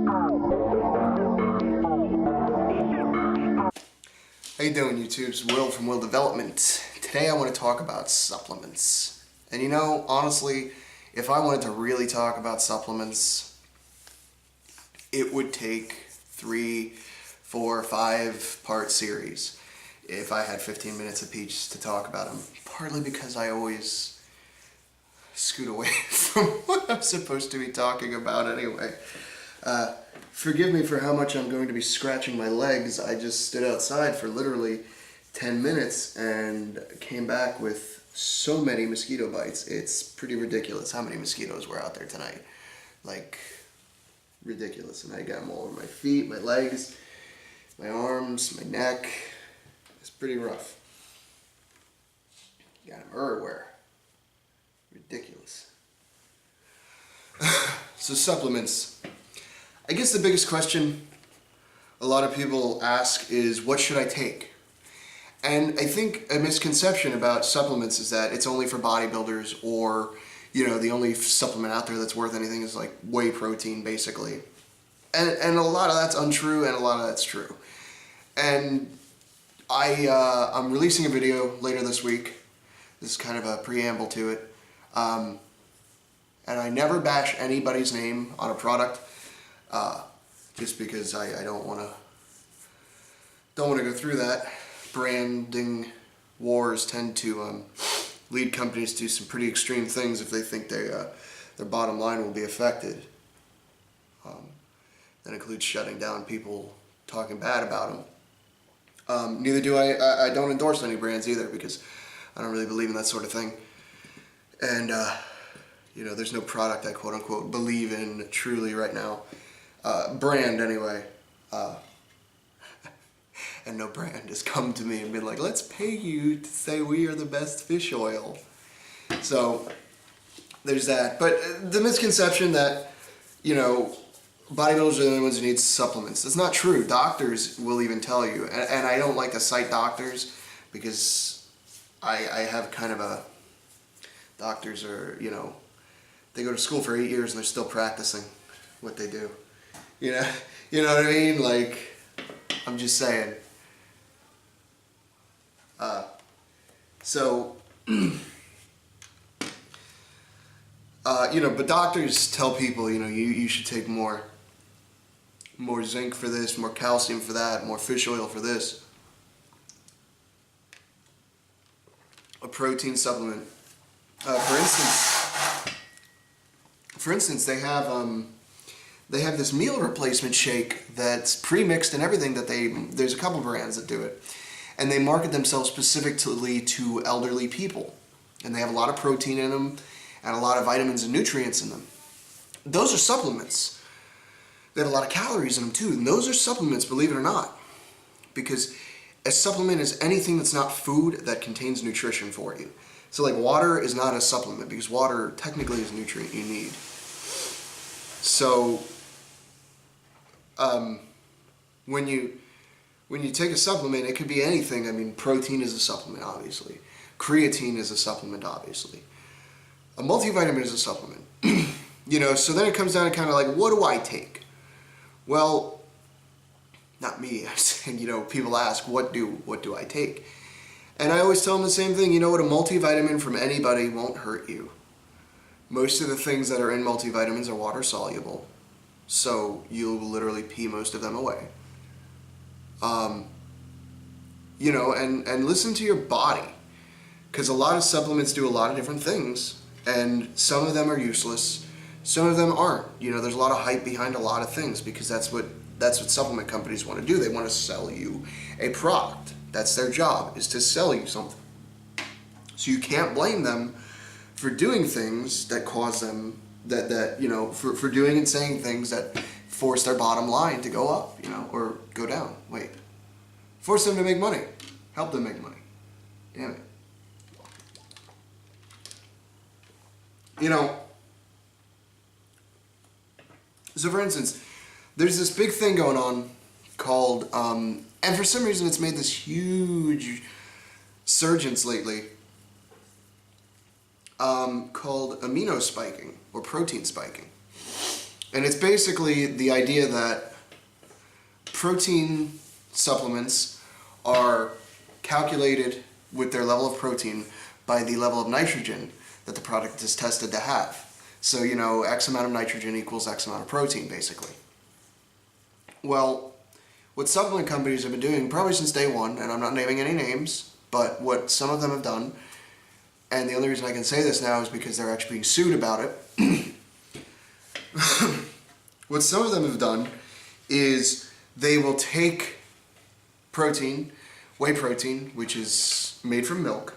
How you doing, YouTube's Will from Will Development. Today I want to talk about supplements. And you know, honestly, if I wanted to really talk about supplements, it would take 3, 4, 5-part series if I had 15 minutes apiece to talk about them. Partly because I always scoot away from what I'm supposed to be talking about anyway. Forgive me for how much I'm going to be scratching my legs. I just stood outside for literally 10 minutes and came back with so many mosquito bites. It's pretty ridiculous how many mosquitoes were out there tonight. Like, ridiculous. And I got them all over my feet, my legs, my arms, my neck. It's pretty rough. Got them everywhere. Ridiculous. So supplements. I guess the biggest question a lot of people ask is, what should I take? And I think a misconception about supplements is that it's only for bodybuilders, or, you know, the only supplement out there that's worth anything is like whey protein, basically. And a lot of that's untrue, and a lot of that's true. And I'm releasing a video later this week. This is kind of a preamble to it. And I never bash anybody's name on a product. Just because I don't want to go through that. Branding wars tend to lead companies to do some pretty extreme things if they think their bottom line will be affected. That includes shutting down people talking bad about them. Neither do I don't endorse any brands either, because I don't really believe in that sort of thing. And you know, there's no product I quote unquote believe in truly right now. Brand anyway, and no brand has come to me and been like, let's pay you to say we are the best fish oil. So there's that. But the misconception that, you know, bodybuilders are the only ones who need supplements. That's not true. Doctors will even tell you, and I don't like to cite doctors because I have kind of a, doctors are, you know, they go to school for 8 years and they're still practicing what they do. You know what I mean? Like, I'm just saying. You know, but doctors tell people, you know, you should take more zinc for this, more calcium for that, more fish oil for this. A protein supplement. For instance, they have this meal replacement shake that's pre-mixed and everything that there's a couple brands that do it. And they market themselves specifically to elderly people. And they have a lot of protein in them and a lot of vitamins and nutrients in them. Those are supplements. They have a lot of calories in them too. And those are supplements, believe it or not. Because a supplement is anything that's not food that contains nutrition for you. So like water is not a supplement, because water technically is a nutrient you need. So when you take a supplement, it could be anything. I mean, protein is a supplement, obviously. Creatine is a supplement, obviously. A multivitamin is a supplement. You know, so then it comes down to kind of like, what do I take? Well, not me. I'm saying, you know, people ask, what do I take? And I always tell them the same thing. You know what? A multivitamin from anybody won't hurt you. Most of the things that are in multivitamins are water soluble, so you'll literally pee most of them away. You know, and listen to your body, because a lot of supplements do a lot of different things, and some of them are useless, some of them aren't. You know, there's a lot of hype behind a lot of things, because that's what supplement companies want to do. They want to sell you a product. That's their job, is to sell you something. So you can't blame them for doing things that cause them, that you know, for doing and saying things that force their bottom line to go up, you know, or go down. Wait. Force them to make money. Help them make money. Damn it. You know, so for instance, there's this big thing going on called, and for some reason it's made this huge surgence lately, called amino spiking or protein spiking. And it's basically the idea that protein supplements are calculated with their level of protein by the level of nitrogen that the product is tested to have. So, you know, X amount of nitrogen equals X amount of protein, basically. Well, what supplement companies have been doing, probably since day one, and I'm not naming any names, but what some of them have done, and the only reason I can say this now is because they're actually being sued about it. What some of them have done is they will take protein, whey protein, which is made from milk,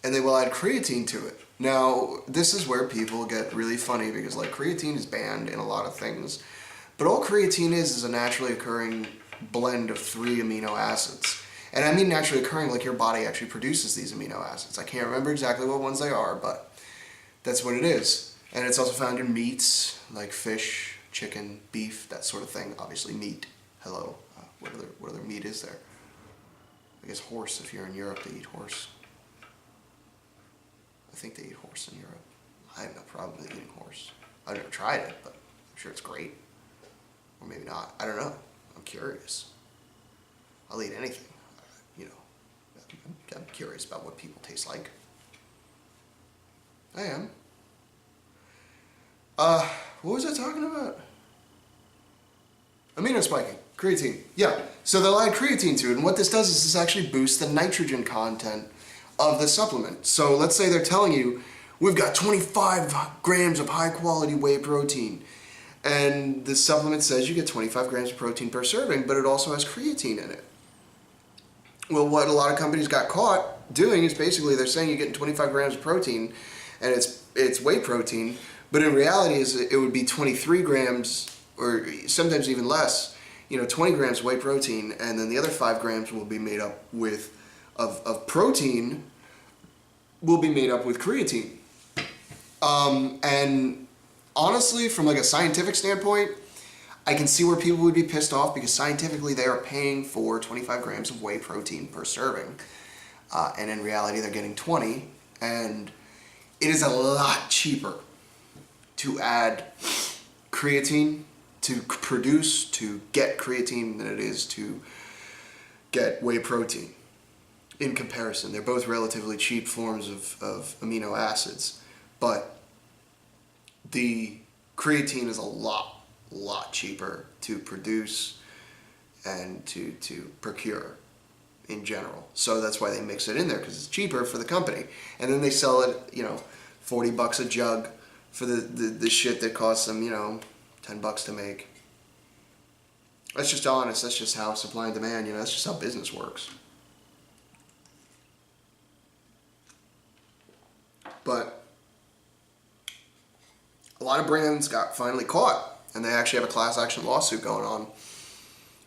and they will add creatine to it. Now, this is where people get really funny because, like, creatine is banned in a lot of things, but all creatine is a naturally occurring blend of 3 amino acids. And I mean naturally occurring, like your body actually produces these amino acids. I can't remember exactly what ones they are, but that's what it is. And it's also found in meats, like fish, chicken, beef, that sort of thing. Obviously meat. Hello. What other meat is there? I guess horse, if you're in Europe, they eat horse. I think they eat horse in Europe. I have no problem with eating horse. I've never tried it, but I'm sure it's great. Or maybe not. I don't know. I'm curious. I'll eat anything. You know, I'm curious about what people taste like. I am. What was I talking about? Amino spiking. Creatine. Yeah. So they'll add creatine to it, and what this does is this actually boosts the nitrogen content of the supplement. So let's say they're telling you, we've got 25 grams of high quality whey protein. And the supplement says you get 25 grams of protein per serving, but it also has creatine in it. Well, what a lot of companies got caught doing is basically they're saying you're getting 25 grams of protein, and it's whey protein, but in reality it would be 23 grams, or sometimes even less, 20 grams of whey protein, and then the other 5 grams will be made up with, of protein, will be made up with creatine. And honestly, from like a scientific standpoint, I can see where people would be pissed off because scientifically they are paying for 25 grams of whey protein per serving. And in reality they're getting 20, and it is a lot cheaper to add creatine, to produce, to get creatine than it is to get whey protein. In comparison, they're both relatively cheap forms of amino acids, but the creatine is a lot cheaper to produce and to procure in general. So that's why they mix it in there, because it's cheaper for the company. And then they sell it, $40 a jug for the shit that costs them, $10 to make. That's just honest. That's just how supply and demand, that's just how business works. But a lot of brands got finally caught, and they actually have a class action lawsuit going on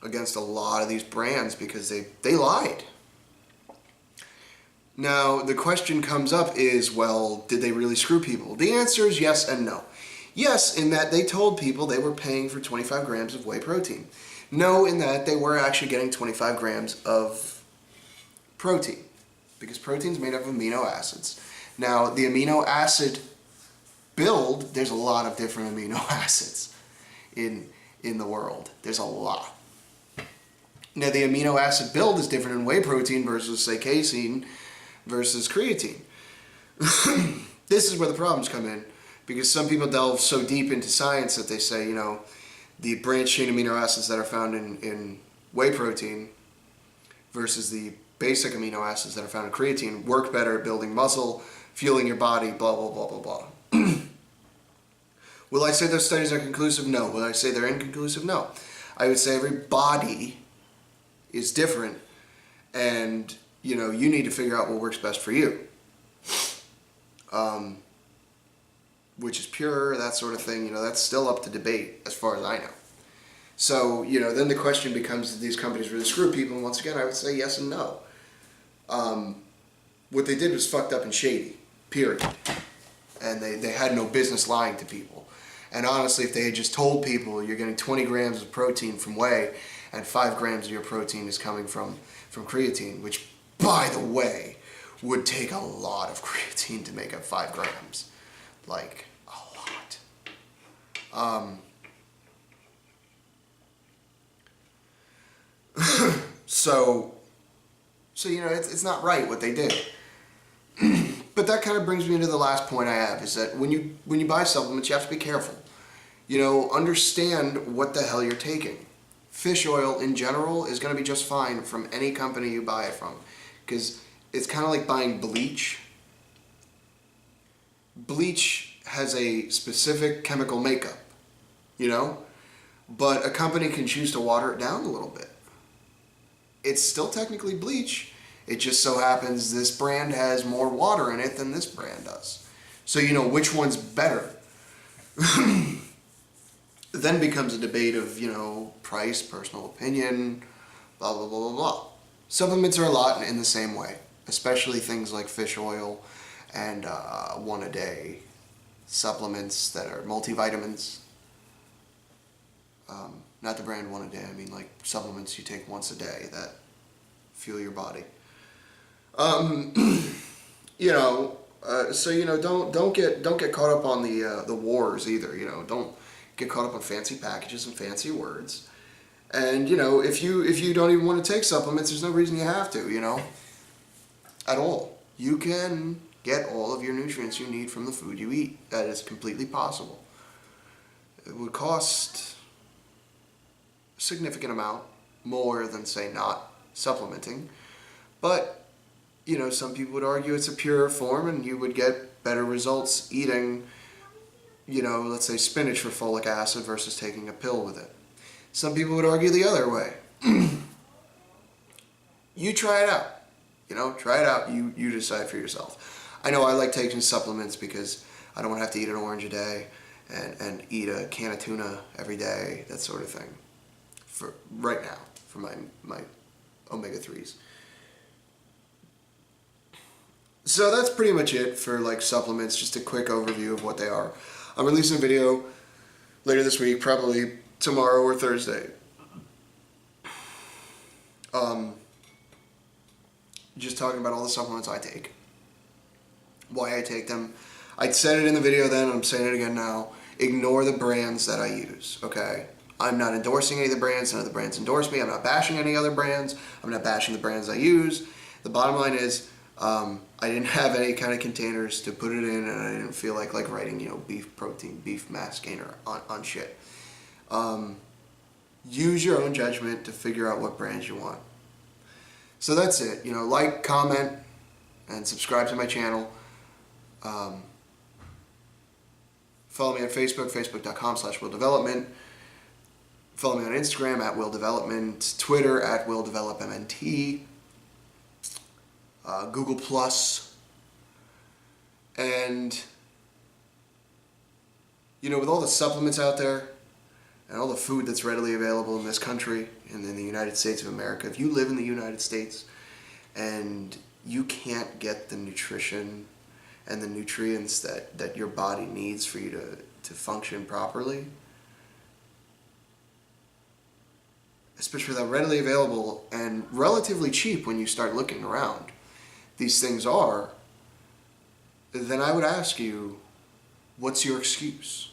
against a lot of these brands because they lied. Now, the question comes up is, well, did they really screw people? The answer is yes and no. Yes, in that they told people they were paying for 25 grams of whey protein. No, in that they were actually getting 25 grams of protein, because protein is made up of amino acids. Now, the amino acid build, there's a lot of different amino acids in the world. There's a lot. Now, the amino acid build is different in whey protein versus, say, casein versus creatine. This is where the problems come in, because some people delve so deep into science that they say, the branched chain amino acids that are found in whey protein versus the basic amino acids that are found in creatine work better at building muscle, fueling your body, blah, blah, blah, blah, blah. Will I say those studies are conclusive? No. Will I say they're inconclusive? No. I would say every body is different, and, you need to figure out what works best for you. Which is pure, that sort of thing, that's still up to debate as far as I know. So, then the question becomes, did these companies really screw people? And once again, I would say yes and no. What they did was fucked up and shady, period. And they had no business lying to people. And honestly, if they had just told people you're getting 20 grams of protein from whey and 5 grams of your protein is coming from creatine, which, by the way, would take a lot of creatine to make up 5 grams. Like, a lot. So it's not right what they did. But that kind of brings me into the last point I have, is that when you buy supplements, you have to be careful. Understand what the hell you're taking. Fish oil in general is going to be just fine from any company you buy it from, because it's kind of like buying bleach. Bleach has a specific chemical makeup, but a company can choose to water it down a little bit. It's still technically bleach. It just so happens this brand has more water in it than this brand does. So which one's better. Then becomes a debate of, price, personal opinion, blah, blah, blah, blah, blah. Supplements are a lot in the same way, especially things like fish oil and one-a-day supplements that are multivitamins. Not the brand one-a-day, I mean like supplements you take once a day that fuel your body. So don't get caught up on the wars either. Don't get caught up on fancy packages and fancy words. And if you don't even want to take supplements, there's no reason you have to. At all. You can get all of your nutrients you need from the food you eat. That is completely possible. It would cost a significant amount more than, say, not supplementing, but some people would argue it's a purer form and you would get better results eating, let's say spinach for folic acid versus taking a pill with it. Some people would argue the other way. You try it out. Try it out. You decide for yourself. I know I like taking supplements because I don't want to have to eat an orange a day and eat a can of tuna every day, that sort of thing. For right now, for my omega-3s. So that's pretty much it for supplements, just a quick overview of what they are. I'm releasing a video later this week, probably tomorrow or Thursday. Just talking about all the supplements I take, why I take them. I said it in the video then, I'm saying it again now. Ignore the brands that I use, okay? I'm not endorsing any of the brands, none of the brands endorse me. I'm not bashing any other brands. I'm not bashing the brands I use. The bottom line is, I didn't have any kind of containers to put it in, and I didn't feel like writing, beef protein, beef mass gainer on shit. Use your own judgment to figure out what brands you want. So that's it. Like, comment, and subscribe to my channel. Follow me on Facebook, facebook.com/willdevelopment. Follow me on Instagram @willdevelopment, Twitter @willdevelopmnt. Google Plus, and with all the supplements out there and all the food that's readily available in this country and in the United States of America, if you live in the United States and you can't get the nutrition and the nutrients that your body needs for you to function properly, especially that readily available and relatively cheap when you start looking around, these things are, then I would ask you, what's your excuse?